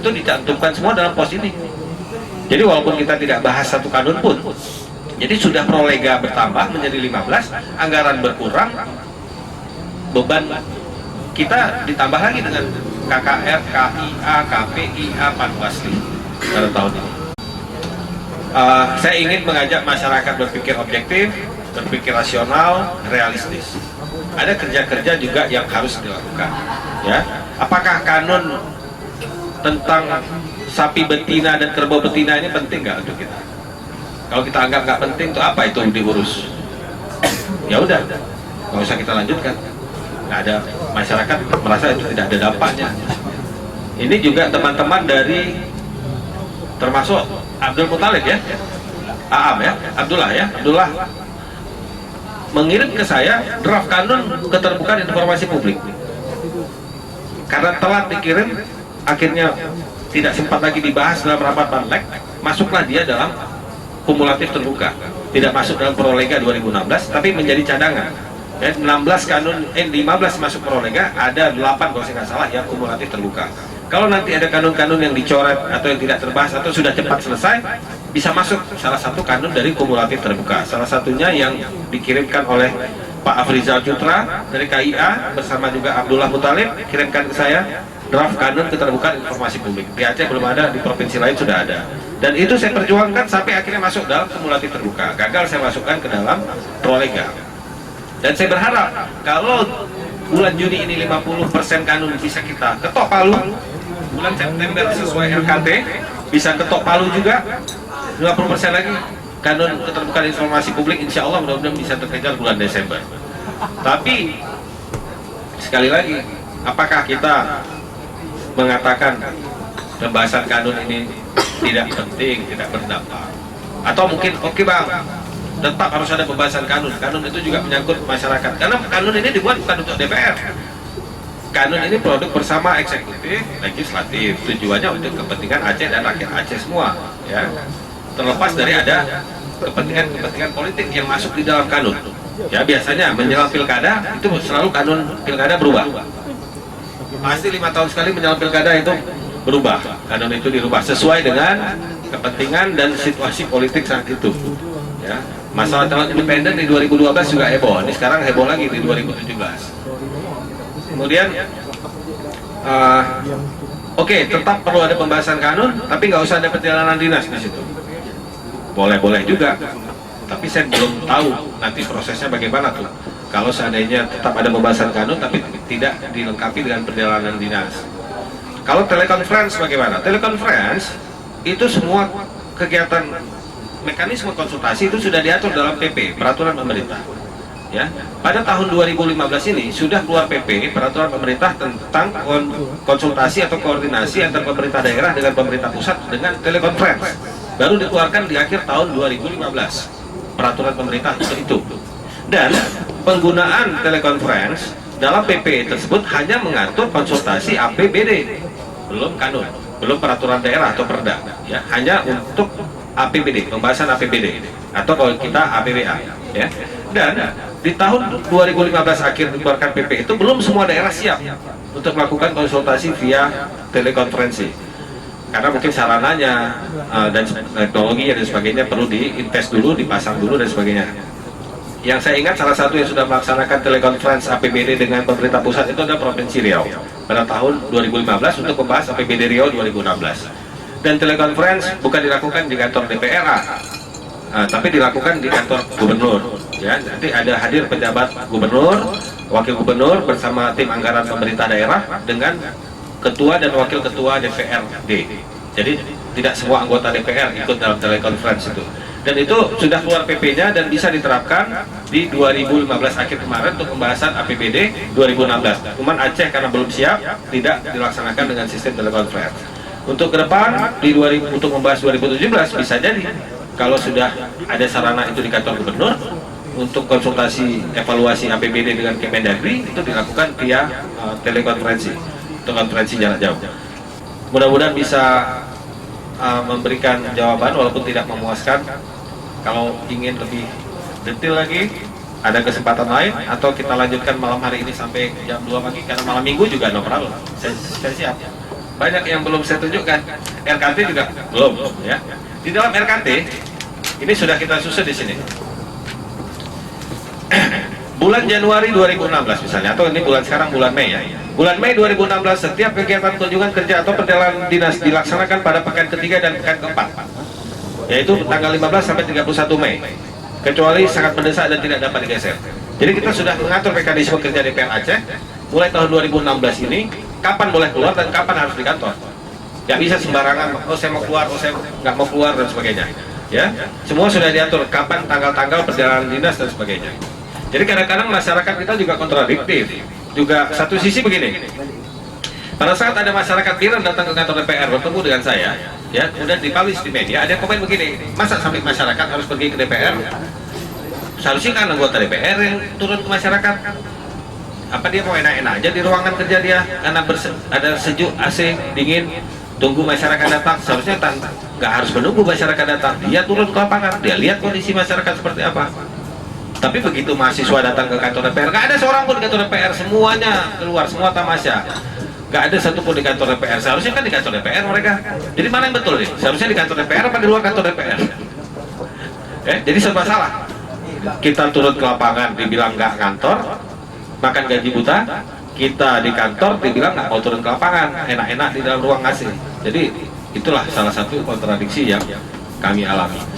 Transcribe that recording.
itu dicantumkan semua dalam pos ini. Jadi walaupun kita tidak bahas satu kanun pun, jadi sudah prolega bertambah menjadi 15, anggaran berkurang, beban kita ditambah lagi dengan KKR, KIA, KPIA, Panwasli pada tahun ini. Saya ingin mengajak masyarakat berpikir objektif, berpikir rasional, realistis. Ada kerja-kerja juga yang harus dilakukan. Ya, apakah kanun tentang sapi betina dan kerbau betina ini penting nggak untuk kita? Kalau kita anggap nggak penting, itu apa itu diurus? Ya udah, nggak usah kita lanjutkan. Nggak ada, masyarakat merasa itu tidak ada dampaknya. Ini juga teman-teman dari, termasuk Abdul Muthalib ya, Aam ya, Abdullah mengirim ke saya draft kanun keterbukaan informasi publik. Karena telat dikirim, akhirnya tidak sempat lagi dibahas dalam rapat Panlek, masuklah dia dalam kumulatif terbuka. Tidak masuk dalam prolega 2016, tapi menjadi cadangan. Ya, 15 masuk prolega, ada 8 kalau saya nggak salah yang kumulatif terbuka. Kalau nanti ada kanun-kanun yang dicoret atau yang tidak terbahas atau sudah cepat selesai, bisa masuk salah satu kanun dari kumulatif terbuka. Salah satunya yang dikirimkan oleh Pak Afrizal Jutra dari KIA bersama juga Abdullah Muthalib, kirimkan ke saya draft kanun keterbukaan informasi publik. Di Aceh belum ada, di provinsi lain sudah ada. Dan itu saya perjuangkan sampai akhirnya masuk dalam kumulatif terbuka. Gagal saya masukkan ke dalam prolega. Dan saya berharap kalau bulan Juni ini 50% kanun bisa kita ketok palu, bulan September sesuai RKT bisa ketok palu juga, 50% lagi kanun keterbukaan informasi publik, insya Allah mudah-mudahan bisa terkejar bulan Desember. Tapi sekali lagi, apakah kita mengatakan pembahasan kanun ini tidak penting, tidak berdampak, atau mungkin oke bang, tetap harus ada pembahasan kanun. Kanun itu juga menyangkut masyarakat, karena kanun ini dibuat bukan untuk DPR. Kanun ini produk bersama eksekutif, legislatif, tujuannya untuk kepentingan Aceh dan rakyat Aceh semua, ya. Terlepas dari ada kepentingan politik yang masuk di dalam kanun. Ya, biasanya menjelang pilkada itu selalu kanun pilkada berubah. Pasti 5 tahun sekali menjelang pilkada itu berubah. Kanun itu dirubah sesuai dengan kepentingan dan situasi politik saat itu. Ya, masalah calon independen di 2012 juga heboh. Ini sekarang heboh lagi di 2017. Kemudian, oke, tetap perlu ada pembahasan kanun, tapi nggak usah ada perjalanan dinas di situ. Boleh-boleh juga, tapi saya belum tahu nanti prosesnya bagaimana tuh. Kalau seandainya tetap ada pembahasan kanun, tapi tidak dilengkapi dengan perjalanan dinas. Kalau telekonferensi bagaimana? Telekonferensi itu semua kegiatan mekanisme konsultasi itu sudah diatur dalam PP, peraturan pemerintah. Ya, pada tahun 2015 ini sudah keluar PP, peraturan pemerintah tentang konsultasi atau koordinasi antar pemerintah daerah dengan pemerintah pusat dengan telekonferensi. Baru dikeluarkan di akhir tahun 2015 peraturan pemerintah itu. Dan penggunaan telekonferensi dalam PP tersebut hanya mengatur konsultasi APBD, belum kanun, belum peraturan daerah atau perda, ya, hanya untuk APBD, pembahasan APBD, atau kalau kita APBA, ya. Dan di tahun 2015 akhir dikeluarkan PP itu belum semua daerah siap untuk melakukan konsultasi via telekonferensi, karena mungkin sarananya dan teknologi dan sebagainya perlu diinvest dulu, dipasang dulu dan sebagainya. Yang saya ingat salah satu yang sudah melaksanakan telekonferensi APBD dengan pemerintah pusat itu adalah Provinsi Riau pada tahun 2015 untuk membahas APBD Riau 2016. Dan telekonferensi bukan dilakukan di kantor DPRA, tapi dilakukan di kantor gubernur. Ya, nanti ada hadir pejabat gubernur, wakil gubernur bersama tim anggaran pemerintah daerah dengan ketua dan wakil ketua DPRD. Jadi tidak semua anggota DPR ikut dalam telekonferensi itu. Dan itu sudah keluar PP-nya dan bisa diterapkan di 2015 akhir kemarin untuk pembahasan APBD 2016. Cuman Aceh karena belum siap tidak dilaksanakan dengan sistem telekonferensi. Untuk ke depan untuk membahas 2017 bisa jadi kalau sudah ada sarana itu di kantor gubernur untuk konsultasi evaluasi APBD dengan Kemendagri itu dilakukan via telekonferensi atau konferensi jarak jauh. Mudah-mudahan bisa memberikan jawaban walaupun tidak memuaskan. Kalau ingin lebih detail lagi ada kesempatan lain atau kita lanjutkan malam hari ini sampai jam 2 pagi karena malam minggu juga no problem. Saya siap. banyak yang belum saya tunjukkan. RKT juga belum, ya. Di dalam RKT ini sudah kita susun di sini. Bulan Januari 2016 misalnya, atau ini bulan sekarang bulan Mei ya. Bulan Mei 2016 setiap kegiatan kunjungan kerja atau perjalanan dinas dilaksanakan pada pekan ketiga dan pekan keempat, yaitu tanggal 15 sampai 31 Mei, kecuali sangat mendesak dan tidak dapat digeser. Jadi kita sudah mengatur mekanisme kerja DPR Aceh mulai tahun 2016 ini, kapan boleh keluar dan kapan harus di kantor. Nggak bisa sembarangan, oh saya mau keluar, oh saya nggak mau keluar dan sebagainya. Ya, semua sudah diatur kapan tanggal-tanggal perjalanan dinas dan sebagainya. Jadi kadang-kadang masyarakat kita juga kontradiktif. Juga satu sisi begini, pada saat ada masyarakat Biren datang ke kantor DPR bertemu dengan saya, ya, kemudian dipublish di media, ada komen begini, masa sampai masyarakat harus pergi ke DPR? Seharusnya kan anggota DPR yang turun ke masyarakat. Apa dia mau enak-enak aja di ruangan kerja dia karena ada sejuk, AC, dingin, tunggu masyarakat datang? Seharusnya nggak harus menunggu masyarakat datang, dia turun ke lapangan, dia lihat kondisi masyarakat seperti apa. Tapi begitu mahasiswa datang ke kantor DPR, nggak ada seorang pun di kantor DPR, semuanya keluar, semua tamasya, nggak ada satupun di kantor DPR. Seharusnya kan di kantor DPR mereka. Jadi mana yang betul nih? Seharusnya di kantor DPR apa di luar kantor DPR? Jadi serba salah. Kita turun ke lapangan dibilang nggak kantor, makan gaji buta. Kita di kantor dibilang nggak mau turun ke lapangan, enak-enak di dalam ruang AC. Jadi itulah salah satu kontradiksi yang kami alami.